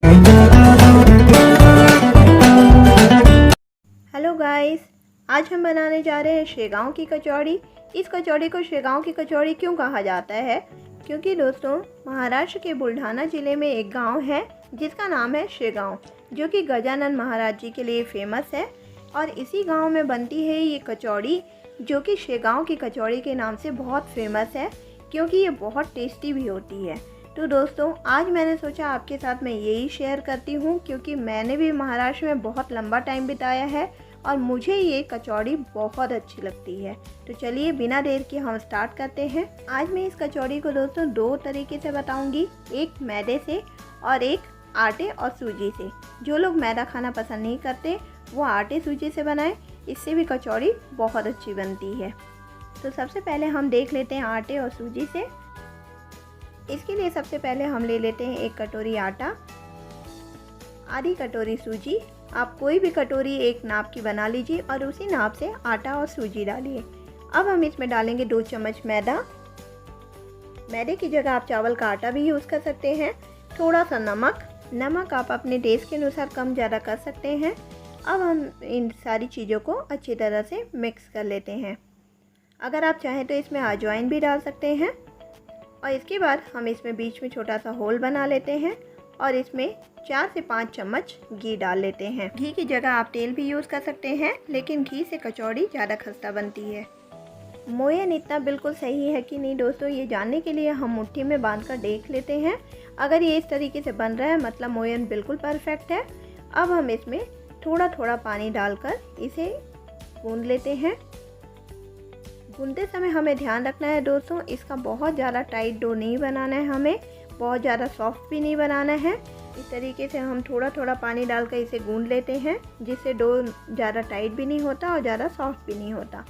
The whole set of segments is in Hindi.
हेलो गाइस, आज हम बनाने जा रहे हैं शेगांव की कचौड़ी। इस कचौड़ी को शेगांव की कचौड़ी क्यों कहा जाता है? क्योंकि दोस्तों, महाराष्ट्र के बुल्ढाना ज़िले में एक गांव है जिसका नाम है शेगांव, जो कि गजानन महाराज जी के लिए फेमस है। और इसी गांव में बनती है ये कचौड़ी, जो कि शेगांव की कचौड़ी के नाम से बहुत फेमस है, क्योंकि ये बहुत टेस्टी भी होती है। तो दोस्तों, आज मैंने सोचा आपके साथ मैं यही शेयर करती हूँ, क्योंकि मैंने भी महाराष्ट्र में बहुत लंबा टाइम बिताया है और मुझे ये कचौड़ी बहुत अच्छी लगती है। तो चलिए बिना देर के हम स्टार्ट करते हैं। आज मैं इस कचौड़ी को दोस्तों दो तरीके से बताऊंगी, एक मैदे से और एक आटे और सूजी से। जो लोग मैदा खाना पसंद नहीं करते वो आटे सूजी से बनाएं, इससे भी कचौड़ी बहुत अच्छी बनती है। तो सबसे पहले हम देख लेते हैं आटे और सूजी से। इसके लिए सबसे पहले हम ले लेते हैं एक कटोरी आटा, आधी कटोरी सूजी। आप कोई भी कटोरी एक नाप की बना लीजिए और उसी नाप से आटा और सूजी डालिए। अब हम इसमें डालेंगे 2 चम्मच मैदा। मैदे की जगह आप चावल का आटा भी यूज़ कर सकते हैं। थोड़ा सा नमक आप अपने टेस्ट के अनुसार कम ज़्यादा कर सकते हैं। अब हम इन सारी चीज़ों को अच्छी तरह से मिक्स कर लेते हैं। अगर आप चाहें तो इसमें अजवाइन भी डाल सकते हैं। और इसके बाद हम इसमें बीच में छोटा सा होल बना लेते हैं और इसमें 4 से 5 चम्मच घी डाल लेते हैं। घी की जगह आप तेल भी यूज़ कर सकते हैं, लेकिन घी से कचौड़ी ज़्यादा खस्ता बनती है। मोयन इतना बिल्कुल सही है कि नहीं दोस्तों, ये जानने के लिए हम मुट्ठी में बांध कर देख लेते हैं। अगर ये इस तरीके से बन रहा है मतलब मोयन बिल्कुल परफेक्ट है। अब हम इसमें थोड़ा थोड़ा पानी डालकर इसे गूंद लेते हैं। गूंदते समय हमें ध्यान रखना है दोस्तों, इसका बहुत ज़्यादा टाइट डो नहीं बनाना है, हमें बहुत ज़्यादा सॉफ्ट भी नहीं बनाना है। इस तरीके से हम थोड़ा थोड़ा पानी डालकर इसे गूंद लेते हैं, जिससे डो ज़्यादा टाइट भी नहीं होता और ज़्यादा सॉफ्ट भी नहीं होता।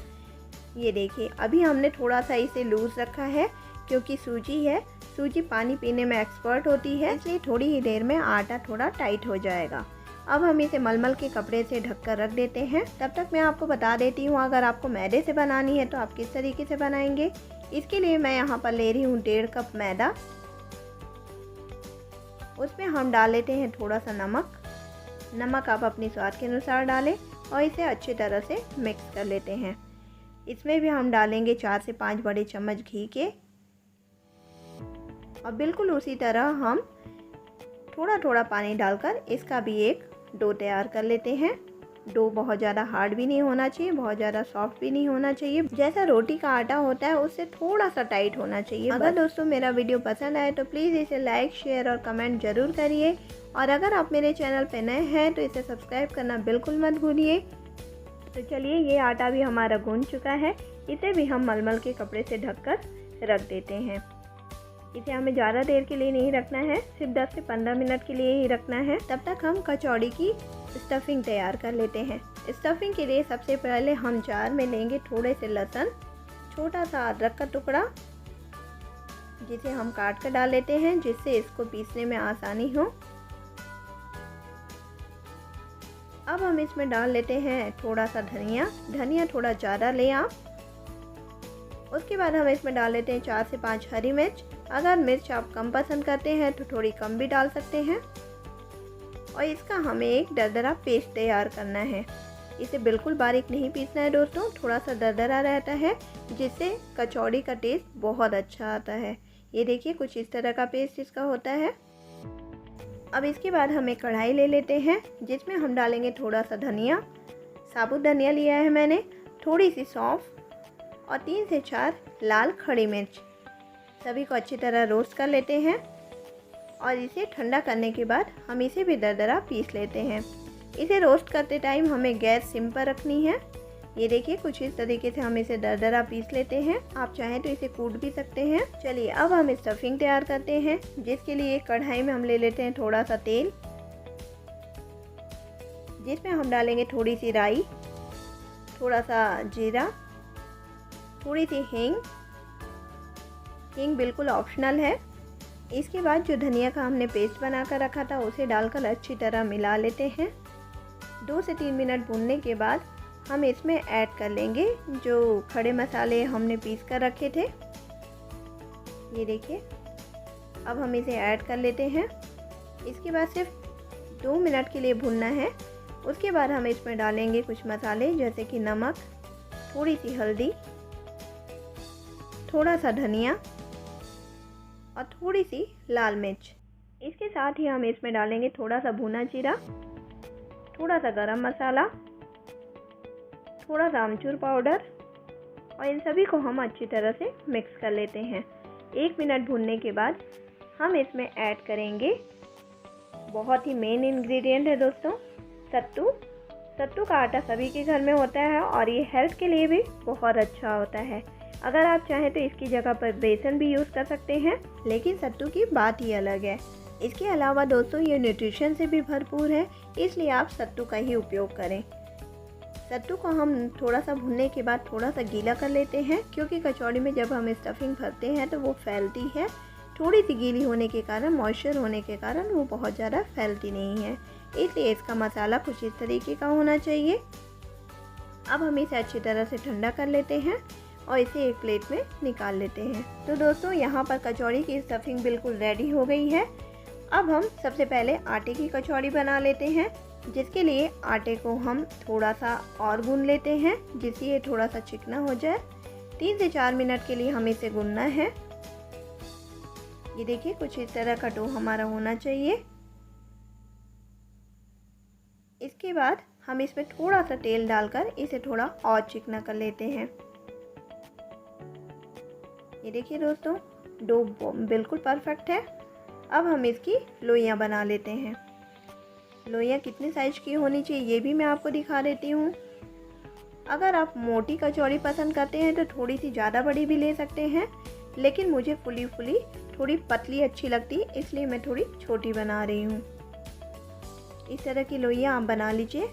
ये देखिए, अभी हमने थोड़ा सा इसे लूज़ रखा है, क्योंकि सूजी है, सूजी पानी पीने में एक्सपर्ट होती है, इसलिए थोड़ी ही देर में आटा थोड़ा टाइट हो जाएगा। अब हम इसे मलमल के कपड़े से ढककर रख देते हैं। तब तक मैं आपको बता देती हूँ, अगर आपको मैदे से बनानी है तो आप किस तरीके से बनाएंगे। इसके लिए मैं यहाँ पर ले रही हूँ 1.5 कप मैदा। उसमें हम डाल लेते हैं थोड़ा सा नमक आप अपने स्वाद के अनुसार डालें और इसे अच्छी तरह से मिक्स कर लेते हैं। इसमें भी हम डालेंगे 4 से 5 बड़े चम्मच घी के। और बिल्कुल उसी तरह हम थोड़ा थोड़ा पानी डालकर इसका भी एक डो तैयार कर लेते हैं। डो बहुत ज़्यादा हार्ड भी नहीं होना चाहिए, बहुत ज़्यादा सॉफ्ट भी नहीं होना चाहिए, जैसा रोटी का आटा होता है उससे थोड़ा सा टाइट होना चाहिए। अगर दोस्तों मेरा वीडियो पसंद आए तो प्लीज़ इसे लाइक, शेयर और कमेंट ज़रूर करिए। और अगर आप मेरे चैनल पर नए हैं तो इसे सब्सक्राइब करना बिल्कुल मत भूलिए। तो चलिए, ये आटा भी हमारा गूंद चुका है। इसे भी हम मलमल के कपड़े से ढककर रख देते हैं। इसे हमें ज़्यादा देर के लिए नहीं रखना है, सिर्फ 10 से 15 मिनट के लिए ही रखना है। तब तक हम कचौड़ी की स्टफिंग तैयार कर लेते हैं। स्टफिंग के लिए सबसे पहले हम जार में लेंगे थोड़े से लहसुन, छोटा सा अदरक का टुकड़ा, जिसे हम काट कर डाल लेते हैं, जिससे इसको पीसने में आसानी हो। अब हम इसमें डाल लेते हैं थोड़ा सा धनिया थोड़ा ज़्यादा लें आप। उसके बाद हम इसमें डाल लेते हैं 4 से 5 हरी मिर्च। अगर मिर्च आप कम पसंद करते हैं तो थोड़ी कम भी डाल सकते हैं। और इसका हमें एक दरदरा पेस्ट तैयार करना है। इसे बिल्कुल बारीक नहीं पीसना है दोस्तों, थोड़ा सा दरदरा रहता है, जिससे कचौड़ी का टेस्ट बहुत अच्छा आता है। ये देखिए, कुछ इस तरह का पेस्ट इसका होता है। अब इसके बाद हम एक कढ़ाई ले लेते हैं, जिसमें हम डालेंगे थोड़ा सा धनिया, साबुत धनिया लिया है मैंने, थोड़ी सी सौंफ और 3 से 4 लाल खड़ी मिर्च। सभी को अच्छी तरह रोस्ट कर लेते हैं और इसे ठंडा करने के बाद हम इसे भी दरदरा पीस लेते हैं। इसे रोस्ट करते टाइम हमें गैस सिम पर रखनी है। ये देखिए, कुछ इस तरीके से हम इसे दरदरा पीस लेते हैं। आप चाहें तो इसे कूट भी सकते हैं। चलिए, अब हम स्टफिंग तैयार करते हैं, जिसके लिए एक कढ़ाई में हम ले लेते हैं थोड़ा सा तेल, जिसमें हम डालेंगे थोड़ी सी राई, थोड़ा सा जीरा, थोड़ी सी हींग बिल्कुल ऑप्शनल है। इसके बाद जो धनिया का हमने पेस्ट बना कर रखा था उसे डालकर अच्छी तरह मिला लेते हैं। 2 से 3 मिनट भूनने के बाद हम इसमें ऐड कर लेंगे जो खड़े मसाले हमने पीस कर रखे थे। ये देखिए, अब हम इसे ऐड कर लेते हैं। इसके बाद सिर्फ 2 मिनट के लिए भूनना है। उसके बाद हम इसमें डालेंगे कुछ मसाले जैसे कि नमक, थोड़ी सी हल्दी, थोड़ा सा धनिया और थोड़ी सी लाल मिर्च। इसके साथ ही हम इसमें डालेंगे थोड़ा सा भुना जीरा, थोड़ा सा गरम मसाला, थोड़ा सा अमचूर पाउडर और इन सभी को हम अच्छी तरह से मिक्स कर लेते हैं। 1 मिनट भूनने के बाद हम इसमें ऐड करेंगे बहुत ही मेन इंग्रेडिएंट है दोस्तों, सत्तू। सत्तू का आटा सभी के घर में होता है और ये हेल्थ के लिए भी बहुत अच्छा होता है। अगर आप चाहें तो इसकी जगह पर बेसन भी यूज़ कर सकते हैं, लेकिन सत्तू की बात ही अलग है। इसके अलावा दोस्तों ये न्यूट्रिशन से भी भरपूर है, इसलिए आप सत्तू का ही उपयोग करें। सत्तू को हम थोड़ा सा भुनने के बाद थोड़ा सा गीला कर लेते हैं, क्योंकि कचौड़ी में जब हम स्टफिंग भरते हैं तो वो फैलती है। थोड़ी सी गीली होने के कारण, मॉइस्चर होने के कारण वो बहुत ज़्यादा फैलती नहीं है, इसलिए इसका मसाला कुछ इस तरीके का होना चाहिए। अब हम इसे अच्छी तरह से ठंडा कर लेते हैं और इसे एक प्लेट में निकाल लेते हैं। तो दोस्तों यहाँ पर कचौड़ी की स्टफिंग बिल्कुल रेडी हो गई है। अब हम सबसे पहले आटे की कचौड़ी बना लेते हैं, जिसके लिए आटे को हम थोड़ा सा और गूंद लेते हैं, जिससे ये थोड़ा सा चिकना हो जाए। 3 से 4 मिनट के लिए हमें इसे गूंदना है। ये देखिए कुछ इस तरह का डो हमारा होना चाहिए। इसके बाद हम इसमें थोड़ा सा तेल डालकर इसे थोड़ा और चिकना कर लेते हैं। ये देखिए दोस्तों डो बिल्कुल परफेक्ट है। अब हम इसकी लोइयां बना लेते हैं। लोइयां कितने साइज की होनी चाहिए ये भी मैं आपको दिखा देती हूँ। अगर आप मोटी कचौड़ी पसंद करते हैं तो थोड़ी सी ज़्यादा बड़ी भी ले सकते हैं, लेकिन मुझे फुली थोड़ी पतली अच्छी लगती, इसलिए मैं थोड़ी छोटी बना रही हूँ। इस तरह की लोइयां आप बना लीजिए।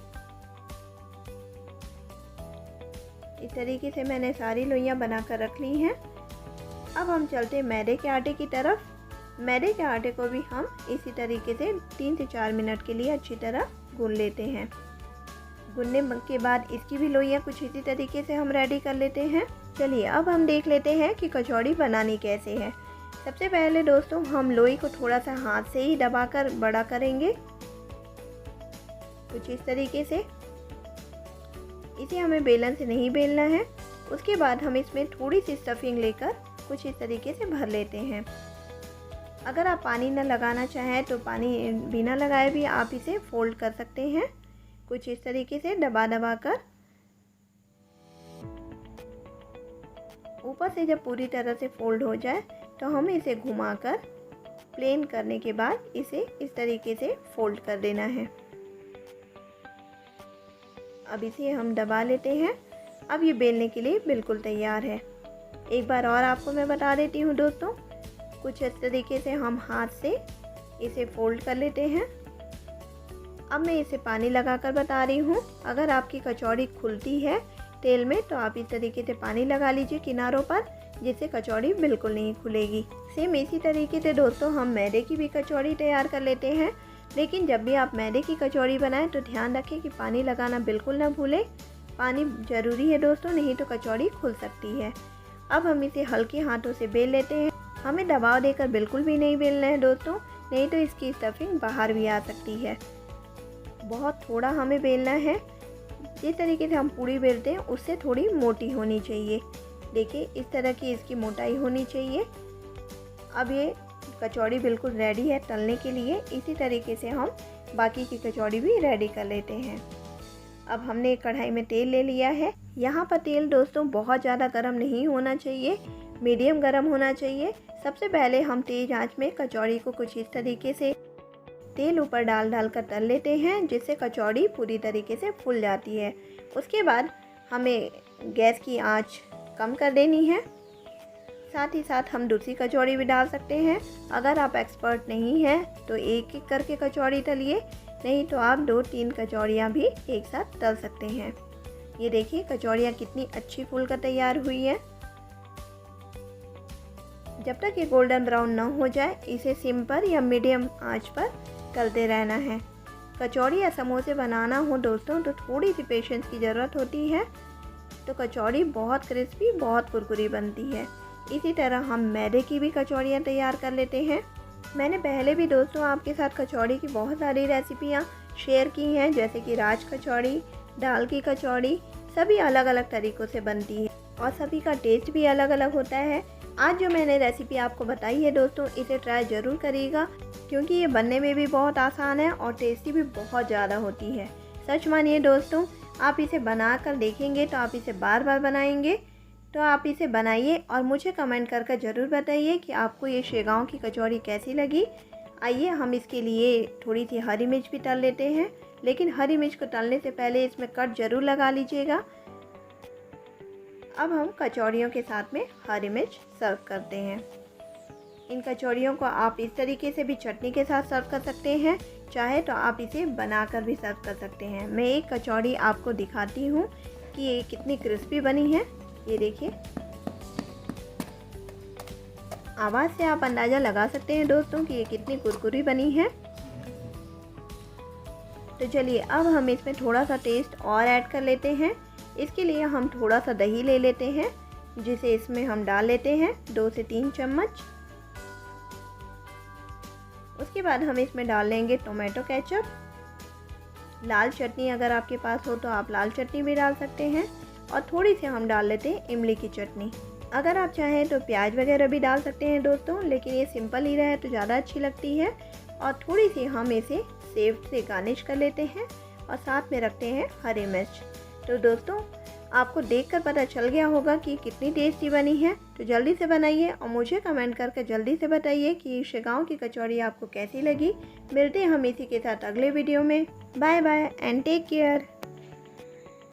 इस तरीके से मैंने सारी लोइयां बनाकर रख ली हैं। अब हम चलते हैं मैदे के आटे की तरफ। मैदे के आटे को भी हम इसी तरीके से 3 से 4 मिनट के लिए अच्छी तरह गूंद लेते हैं। गूंदने के बाद इसकी भी लोइयां कुछ इसी तरीके से हम रेडी कर लेते हैं। चलिए अब हम देख लेते हैं कि कचौड़ी बनानी कैसे है। सबसे पहले दोस्तों हम लोई को थोड़ा सा हाथ से ही दबाकर बड़ा करेंगे, कुछ इस तरीके से। इसे हमें बेलन से नहीं बेलना है। उसके बाद हम इसमें थोड़ी सी स्टफिंग लेकर कुछ इस तरीके से भर लेते हैं। अगर आप पानी न लगाना चाहें तो पानी बिना लगाए भी आप इसे फोल्ड कर सकते हैं, कुछ इस तरीके से दबा कर। ऊपर से जब पूरी तरह से फोल्ड हो जाए तो हम इसे घुमाकर प्लेन करने के बाद इसे इस तरीके से फोल्ड कर देना है। अब इसे हम दबा लेते हैं। अब ये बेलने के लिए बिल्कुल तैयार है। एक बार और आपको मैं बता देती हूँ दोस्तों, कुछ इस तरीके से हम हाथ से इसे फोल्ड कर लेते हैं। अब मैं इसे पानी लगाकर बता रही हूँ। अगर आपकी कचौड़ी खुलती है तेल में तो आप इस तरीके से पानी लगा लीजिए किनारों पर, जिससे कचौड़ी बिल्कुल नहीं खुलेगी। सेम इसी तरीके से दोस्तों हम मैदे की भी कचौड़ी तैयार कर लेते हैं, लेकिन जब भी आप मैदे की कचौड़ी बनाएं तो ध्यान रखें कि पानी लगाना बिल्कुल ना भूलें। पानी ज़रूरी है दोस्तों, नहीं तो कचौड़ी खुल सकती है। अब हम इसे हल्के हाथों से बेल लेते हैं। हमें दबाव देकर बिल्कुल भी नहीं बेलना है दोस्तों, नहीं तो इसकी स्टफिंग बाहर भी आ सकती है। बहुत थोड़ा हमें बेलना है। जिस तरीके से हम पूड़ी बेलते हैं उससे थोड़ी मोटी होनी चाहिए। देखिए इस तरह की इसकी मोटाई होनी चाहिए। अब ये कचौड़ी बिल्कुल रेडी है तलने के लिए। इसी तरीके से हम बाकी की कचौड़ी भी रेडी कर लेते हैं। अब हमने एक कढ़ाई में तेल ले लिया है। यहाँ पर तेल दोस्तों बहुत ज़्यादा गर्म नहीं होना चाहिए, मीडियम गर्म होना चाहिए। सबसे पहले हम तेज़ आंच में कचौड़ी को कुछ इस तरीके से तेल ऊपर डाल कर तल लेते हैं, जिससे कचौड़ी पूरी तरीके से फूल जाती है। उसके बाद हमें गैस की आंच कम कर देनी है। साथ ही साथ हम दूसरी कचौड़ी भी डाल सकते हैं। अगर आप एक्सपर्ट नहीं हैं तो एक एक करके कचौड़ी तलिए, नहीं तो आप 2-3 कचौड़ियाँ भी एक साथ तल सकते हैं। ये देखिए कचौड़ियाँ कितनी अच्छी फूल कर तैयार हुई है। जब तक ये गोल्डन ब्राउन ना हो जाए इसे सिम पर या मीडियम आंच पर तलते रहना है। कचौड़ी या समोसे बनाना हो दोस्तों तो थोड़ी सी पेशेंस की ज़रूरत होती है, तो कचौड़ी बहुत क्रिस्पी बहुत कुरकुरी बनती है। इसी तरह हम मैदे की भी कचौड़ियाँ तैयार कर लेते हैं। मैंने पहले भी दोस्तों आपके साथ कचौड़ी की बहुत सारी रेसिपियाँ शेयर की हैं, जैसे कि राज कचौड़ी, दाल की कचौड़ी, सभी अलग अलग तरीक़ों से बनती है और सभी का टेस्ट भी अलग अलग होता है। आज जो मैंने रेसिपी आपको बताई है दोस्तों, इसे ट्राई ज़रूर करिएगा क्योंकि ये बनने में भी बहुत आसान है और टेस्टी भी बहुत ज़्यादा होती है। सच मानिए दोस्तों, आप इसे बना कर देखेंगे तो आप इसे बार बार बनाएंगे। तो आप इसे बनाइए और मुझे कमेंट करके ज़रूर बताइए कि आपको ये शेगांव की कचौड़ी कैसी लगी। आइए हम इसके लिए थोड़ी सी हरी मिर्च भी तल लेते हैं, लेकिन हरी मिर्च को तलने से पहले इसमें कट ज़रूर लगा लीजिएगा। अब हम कचौड़ियों के साथ में हरी मिर्च सर्व करते हैं। इन कचौड़ियों को आप इस तरीके से भी चटनी के साथ सर्व कर सकते हैं, चाहे तो आप इसे बनाकर भी सर्व कर सकते हैं। मैं एक कचौड़ी आपको दिखाती हूँ कि ये कितनी क्रिस्पी बनी है। ये देखिए, आवाज़ से आप अंदाज़ा लगा सकते हैं दोस्तों कि ये कितनी कुरकुरी बनी है। तो चलिए अब हम इसमें थोड़ा सा टेस्ट और ऐड कर लेते हैं। इसके लिए हम थोड़ा सा दही ले लेते हैं, जिसे इसमें हम डाल लेते हैं 2 से 3 चम्मच। उसके बाद हम इसमें डाल लेंगे टोमेटो केचप। लाल चटनी अगर आपके पास हो तो आप लाल चटनी भी डाल सकते हैं, और थोड़ी सी हम डाल लेते हैं इमली की चटनी। अगर आप चाहें तो प्याज वगैरह भी डाल सकते हैं दोस्तों, लेकिन ये सिंपल ही रहे तो ज़्यादा अच्छी लगती है। और थोड़ी सी हम इसे सेव से गार्निश कर लेते हैं और साथ में रखते हैं हरी मिर्च। तो दोस्तों, आपको देखकर पता चल गया होगा कि कितनी टेस्टी बनी है। तो जल्दी से बनाइए और मुझे कमेंट करके जल्दी से बताइए कि शेगांव की कचौड़ी आपको कैसी लगी। मिलते हैं हम इसी के साथ अगले वीडियो में। Bye bye and take care.